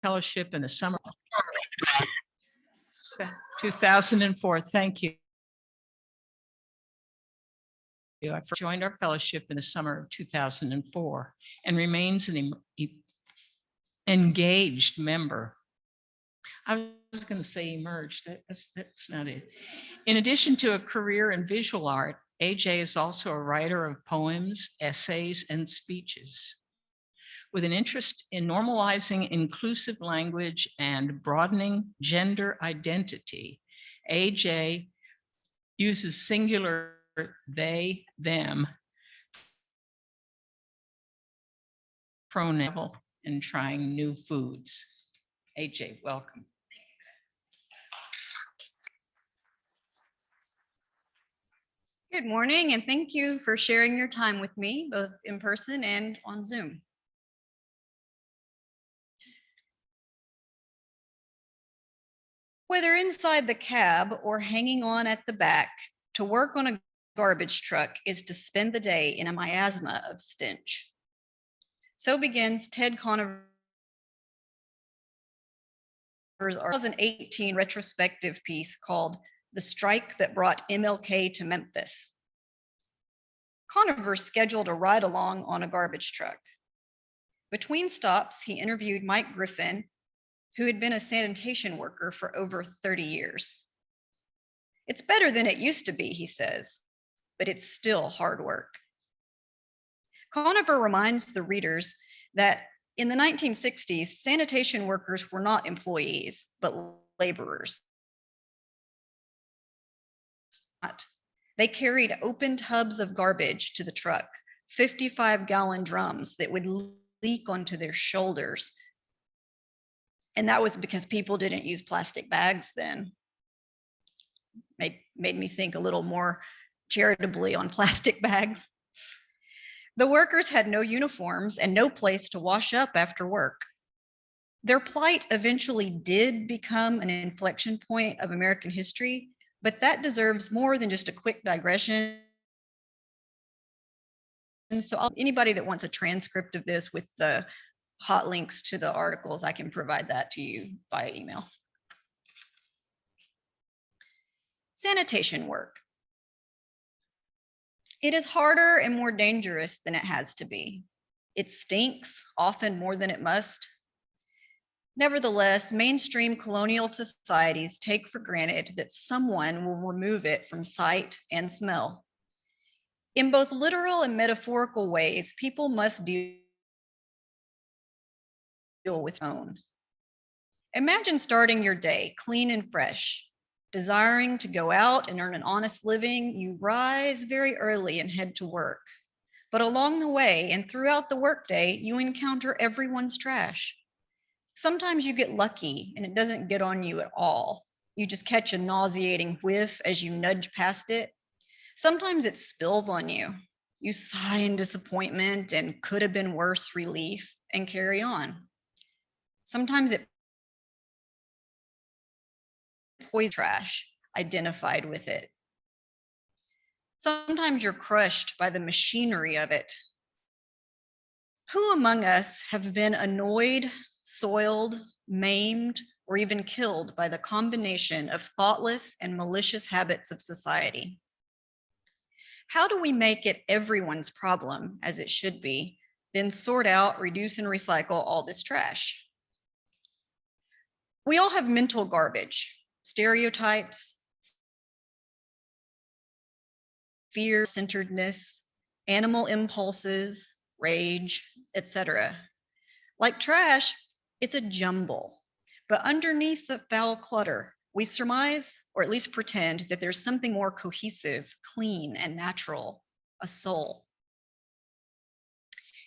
fellowship in the summer of 2004. Thank you. I first joined our fellowship in the summer of 2004 and remains an engaged member. I was going to say emerged. That's not it. In addition to a career in visual art, AJ is also a writer of poems, essays, and speeches. With an interest in normalizing inclusive language and broadening gender identity, AJ uses singular they, them pronoun and trying new foods. AJ, welcome. Good morning, and thank you for sharing your time with me, both in person and on Zoom. Whether inside the cab or hanging on at the back, to work on a garbage truck is to spend the day in a miasma of stench. So begins Ted Conover's 2018 retrospective piece called "The Strike That Brought MLK to Memphis." Conover scheduled a ride along on a garbage truck. Between stops, he interviewed Mike Griffin, who had been a sanitation worker for over 30 years. "It's better than it used to be," he says, "but it's still hard work." Conover reminds the readers that in the 1960s, sanitation workers were not employees, but laborers. They carried open tubs of garbage to the truck, 55-gallon drums that would leak onto their shoulders. And that was because people didn't use plastic bags then. Made me think a little more charitably on plastic bags. The workers had no uniforms and no place to wash up after work. Their plight eventually did become an inflection point of American history, but that deserves more than just a quick digression. And so anybody that wants a transcript of this with the hot links to the articles, I can provide that to you by email. Sanitation work. It is harder and more dangerous than it has to be. It stinks, often more than it must. Nevertheless, mainstream colonial societies take for granted that someone will remove it from sight and smell. In both literal and metaphorical ways, people must deal with own. Imagine starting your day clean and fresh. Desiring to go out and earn an honest living, you rise very early and head to work. But along the way and throughout the workday, you encounter everyone's trash. Sometimes you get lucky and it doesn't get on you at all. You just catch a nauseating whiff as you nudge past it. Sometimes it spills on you. You sigh in disappointment and could have been worse relief and carry on. Sometimes it poison trash identified with it. Sometimes you're crushed by the machinery of it. Who among us have been annoyed, soiled, maimed, or even killed by the combination of thoughtless and malicious habits of society? How do we make it everyone's problem, as it should be, then sort out, reduce, and recycle all this trash? We all have mental garbage, stereotypes, fear-centeredness, animal impulses, rage, etc. Like trash, it's a jumble. But underneath the foul clutter, we surmise, or at least pretend, that there's something more cohesive, clean, and natural, a soul.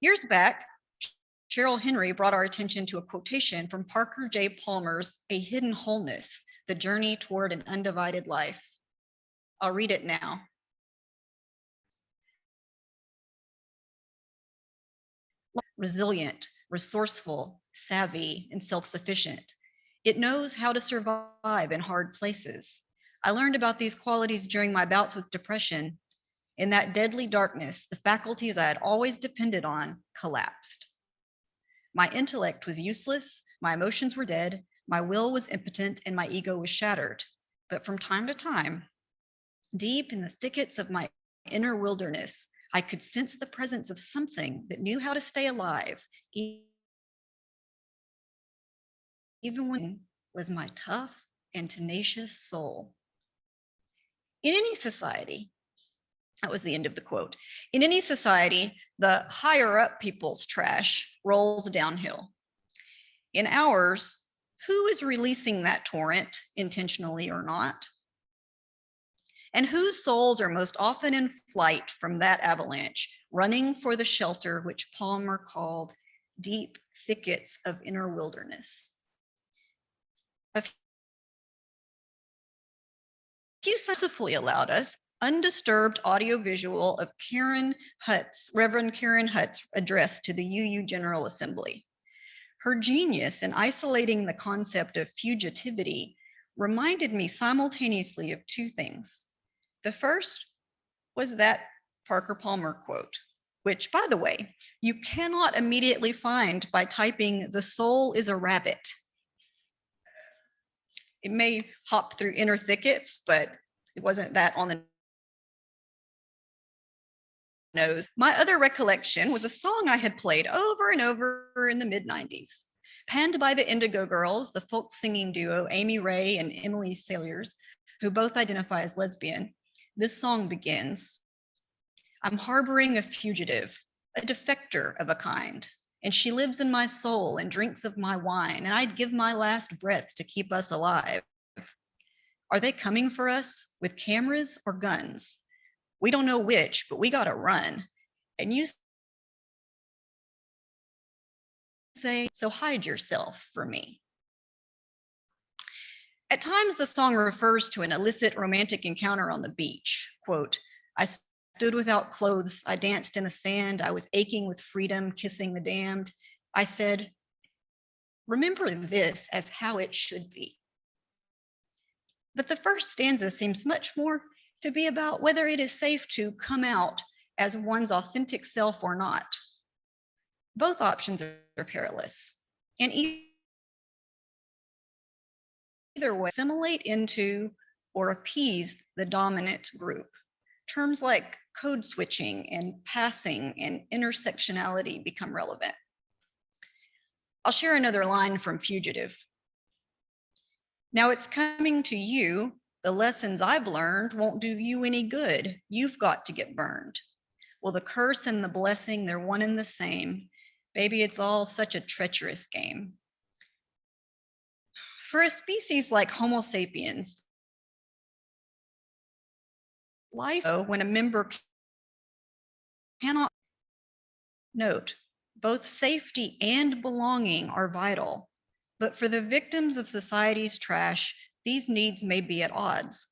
Years back, Cheryl Henry brought our attention to a quotation from Parker J. Palmer's A Hidden Wholeness, The Journey Toward an Undivided Life. I'll read it now. Resilient, resourceful, savvy, and self-sufficient. It knows how to survive in hard places. I learned about these qualities during my bouts with depression. In that deadly darkness, the faculties I had always depended on collapsed. My intellect was useless, My emotions were dead, my will was impotent, and my ego was shattered. But from time to time, deep in the thickets of my inner wilderness, I could sense the presence of something that knew how to stay alive, even when was my tough and tenacious soul. In any society, that was the end of the quote. In any society, the higher up people's trash rolls downhill. In ours, who is releasing that torrent, intentionally or not? And whose souls are most often in flight from that avalanche, running for the shelter which Palmer called deep thickets of inner wilderness? A few mercifully allowed us undisturbed audiovisual of Reverend Karen Hutt's address to the UU General Assembly. Her genius in isolating the concept of fugitivity reminded me simultaneously of two things. The first was that Parker Palmer quote, which, by the way, you cannot immediately find by typing "the soul is a rabbit." It may hop through inner thickets, but it wasn't that on the nose. My other recollection was a song I had played over and over in the mid-90s. Penned by the Indigo Girls, the folk singing duo Amy Ray and Emily Saliers, who both identify as lesbian, this song begins, "I'm harboring a fugitive, a defector of a kind, and she lives in my soul and drinks of my wine, and I'd give my last breath to keep us alive. Are they coming for us with cameras or guns? We don't know which, but we gotta run. And you say, so hide yourself for me." At times, the song refers to an illicit romantic encounter on the beach. Quote, "I stood without clothes, I danced in the sand, I was aching with freedom, kissing the damned. I said, remember this as how it should be." But the first stanza seems much more to be about whether it is safe to come out as one's authentic self or not. Both options are perilous, and either way, assimilate into or appease the dominant group. Terms like code switching and passing and intersectionality become relevant. I'll share another line from Fugitive. "Now it's coming to you. The lessons I've learned won't do you any good. You've got to get burned. Well, the curse and the blessing, they're one and the same. Baby, it's all such a treacherous game." For a species like Homo sapiens, life, when a member cannot note, both safety and belonging are vital. But for the victims of society's trash, these needs may be at odds.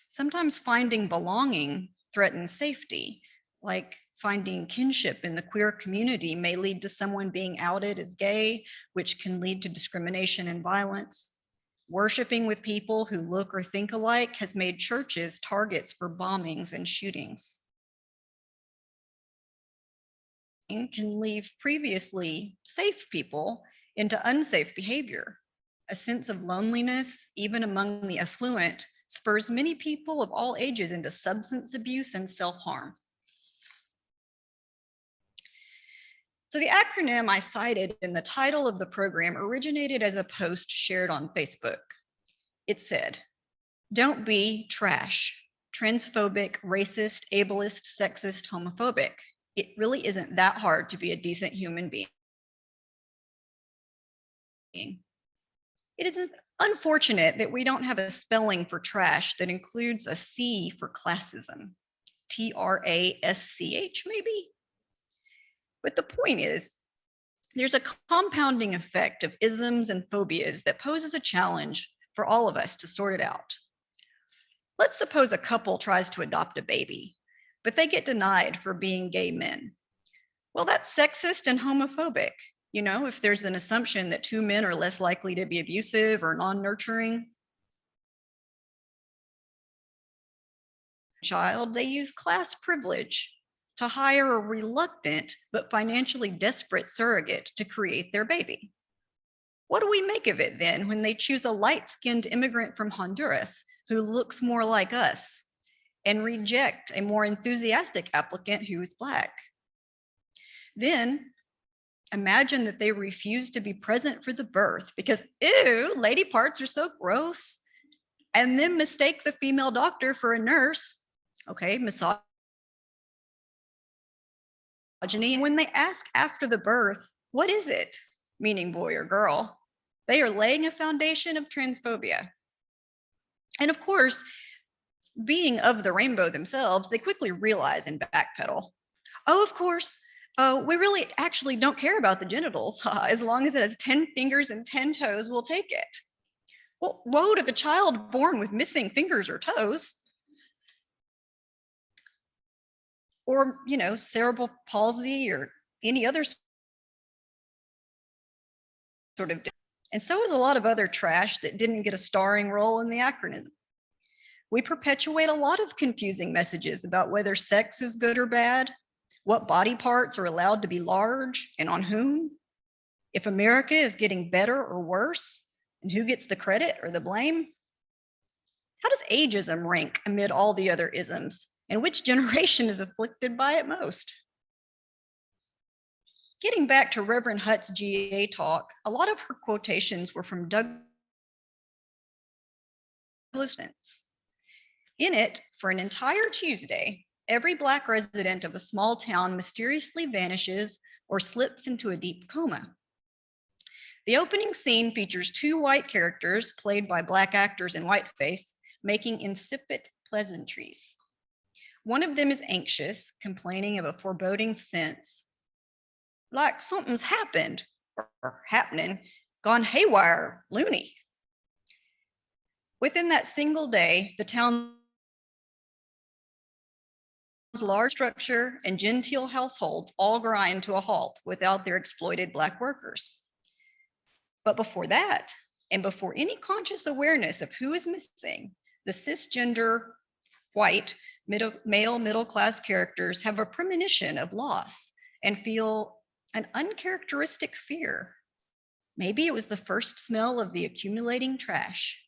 Sometimes finding belonging threatens safety, like finding kinship in the queer community may lead to someone being outed as gay, which can lead to discrimination and violence. Worshiping with people who look or think alike has made churches targets for bombings and shootings. Can leave previously safe people into unsafe behavior. A sense of loneliness, even among the affluent, spurs many people of all ages into substance abuse and self-harm. So the acronym I cited in the title of the program originated as a post shared on Facebook. It said, "Don't be trash, transphobic, racist, ableist, sexist, homophobic. It really isn't that hard to be a decent human being." It is unfortunate that we don't have a spelling for trash that includes a C for classism. TRASCH maybe? But the point is, there's a compounding effect of isms and phobias that poses a challenge for all of us to sort it out. Let's suppose a couple tries to adopt a baby, but they get denied for being gay men. Well, that's sexist and homophobic. You know, if there's an assumption that two men are less likely to be abusive or non-nurturing child, they use class privilege to hire a reluctant but financially desperate surrogate to create their baby. What do we make of it then when they choose a light-skinned immigrant from Honduras who looks more like us and reject a more enthusiastic applicant who is Black? Then imagine that they refuse to be present for the birth because, ew, lady parts are so gross, and then mistake the female doctor for a nurse. Okay, misogyny. And when they ask after the birth, what is it? Meaning boy or girl, they are laying a foundation of transphobia. And of course, being of the rainbow themselves, they quickly realize and backpedal. Oh, of course, we really actually don't care about the genitals. As long as it has 10 fingers and 10 toes, we'll take it. Well, woe to the child born with missing fingers or toes. Or, cerebral palsy or any other sort of. And so is a lot of other trash that didn't get a starring role in the acronym. We perpetuate a lot of confusing messages about whether sex is good or bad, what body parts are allowed to be large and on whom, if America is getting better or worse, and who gets the credit or the blame. How does ageism rank amid all the other isms, and which generation is afflicted by it most? Getting back to Reverend Hutt's GA talk, a lot of her quotations were from Douglas. In it, for an entire Tuesday, every Black resident of a small town mysteriously vanishes or slips into a deep coma. The opening scene features two white characters, played by Black actors in whiteface, making insipid pleasantries. One of them is anxious, complaining of a foreboding sense, like something's happened or happening, gone haywire, loony. Within that single day, the town's large structure and genteel households all grind to a halt without their exploited Black workers. But before that, and before any conscious awareness of who is missing, the cisgender, white, male middle-class characters have a premonition of loss and feel an uncharacteristic fear. Maybe it was the first smell of the accumulating trash.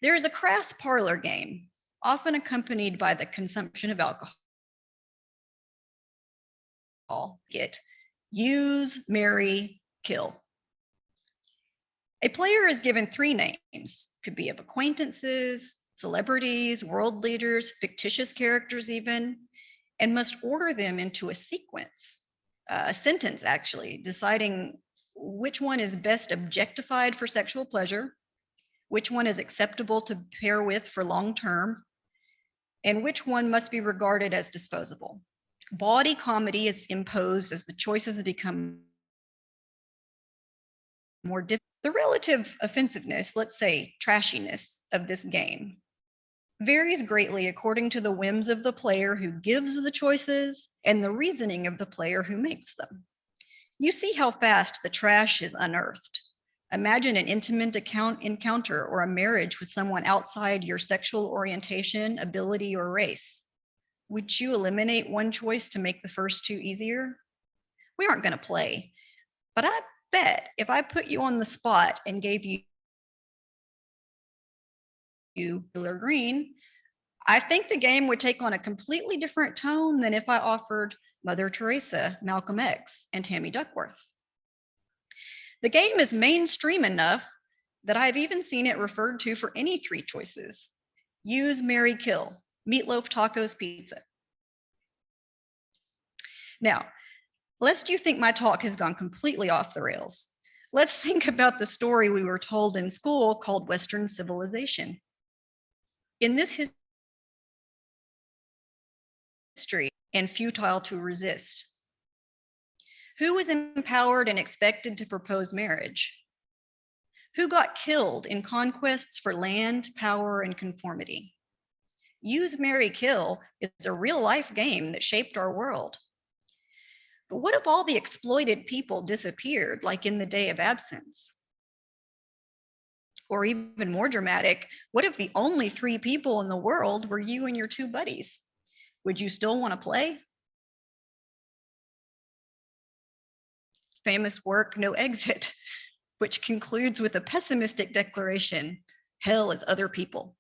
There is a crass parlor game, often accompanied by the consumption of alcohol. Get use, marry, kill. A player is given 3 names, could be of acquaintances, celebrities, world leaders, fictitious characters even, and must order them into a sequence, a sentence actually, deciding which one is best objectified for sexual pleasure, which one is acceptable to pair with for long term, and which one must be regarded as disposable. Bawdy comedy is imposed as the choices become more difficult. The relative offensiveness, let's say trashiness, of this game varies greatly according to the whims of the player who gives the choices and the reasoning of the player who makes them. You see how fast the trash is unearthed. Imagine an intimate encounter or a marriage with someone outside your sexual orientation, ability, or race. Would you eliminate one choice to make the first 2 easier? We aren't going to play, but I bet if I put you on the spot and gave you blue or green, I think the game would take on a completely different tone than if I offered Mother Teresa, Malcolm X, and Tammy Duckworth. The game is mainstream enough that I've even seen it referred to for any 3 choices. Use, marry, kill, meatloaf, tacos, pizza. Now, lest you think my talk has gone completely off the rails, let's think about the story we were told in school called Western civilization. In this history, and futile to resist. Who was empowered and expected to propose marriage? Who got killed in conquests for land, power, and conformity? Use, marry, kill is a real life game that shaped our world. But what if all the exploited people disappeared, like in the day of absence? Or even more dramatic, what if the only 3 people in the world were you and your 2 buddies? Would you still want to play? famous work, No Exit, which concludes with a pessimistic declaration, hell is other people.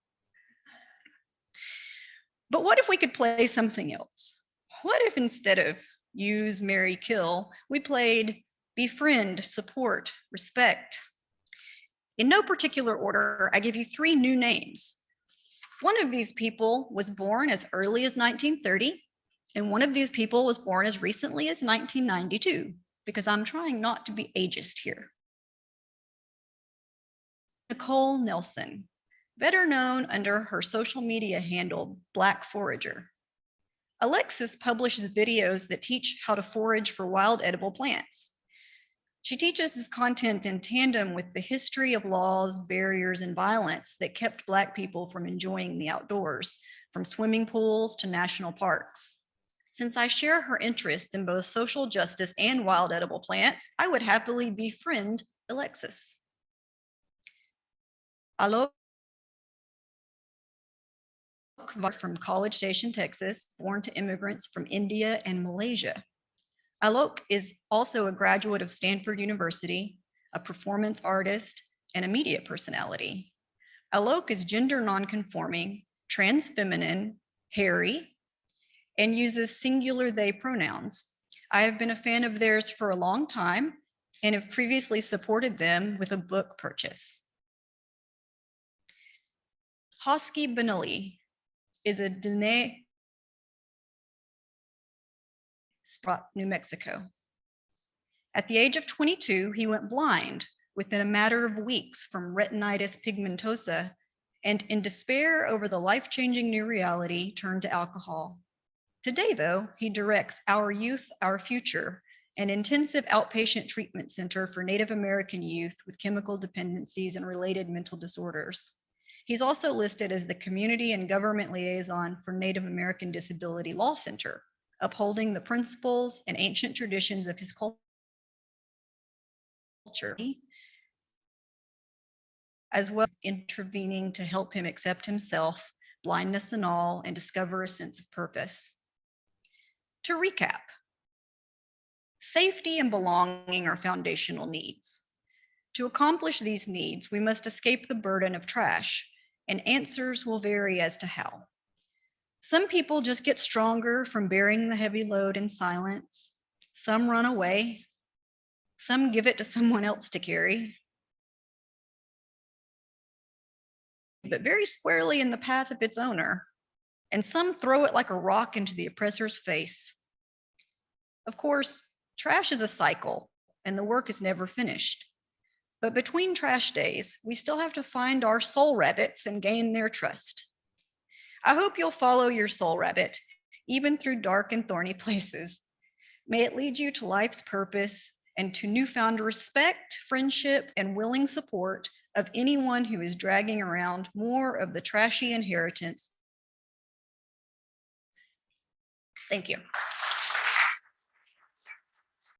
But what if we could play something else? What if instead of use, marry, kill, we played befriend, support, respect? In no particular order, I give you 3 new names. One of these people was born as early as 1930, and one of these people was born as recently as 1992, because I'm trying not to be ageist here. Nicole Nelson, better known under her social media handle, Black Forager. Alexis publishes videos that teach how to forage for wild edible plants. She teaches this content in tandem with the history of laws, barriers, and violence that kept Black people from enjoying the outdoors, from swimming pools to national parks. Since I share her interest in both social justice and wild edible plants, I would happily befriend Alexis. Alok from College Station, Texas, born to immigrants from India and Malaysia. Alok is also a graduate of Stanford University, a performance artist, and a media personality. Alok is gender nonconforming, trans feminine, hairy, and uses singular they pronouns. I have been a fan of theirs for a long time and have previously supported them with a book purchase. Hosky Benelli is a Dene, New Mexico. At the age of 22, he went blind within a matter of weeks from retinitis pigmentosa, and in despair over the life-changing new reality, turned to alcohol. Today, though, he directs Our Youth, Our Future, an intensive outpatient treatment center for Native American youth with chemical dependencies and related mental disorders. He's also listed as the Community and Government Liaison for Native American Disability Law Center, upholding the principles and ancient traditions of his culture, as well as intervening to help him accept himself, blindness and all, and discover a sense of purpose. To recap, safety and belonging are foundational needs. To accomplish these needs, we must escape the burden of trash, and answers will vary as to how. Some people just get stronger from bearing the heavy load in silence. Some run away. Some give it to someone else to carry, but very squarely in the path of its owner. And some throw it like a rock into the oppressor's face. Of course, trash is a cycle, and the work is never finished. But between trash days, we still have to find our soul rabbits and gain their trust. I hope you'll follow your soul rabbit, even through dark and thorny places. May it lead you to life's purpose and to newfound respect, friendship, and willing support of anyone who is dragging around more of the trashy inheritance. Thank you.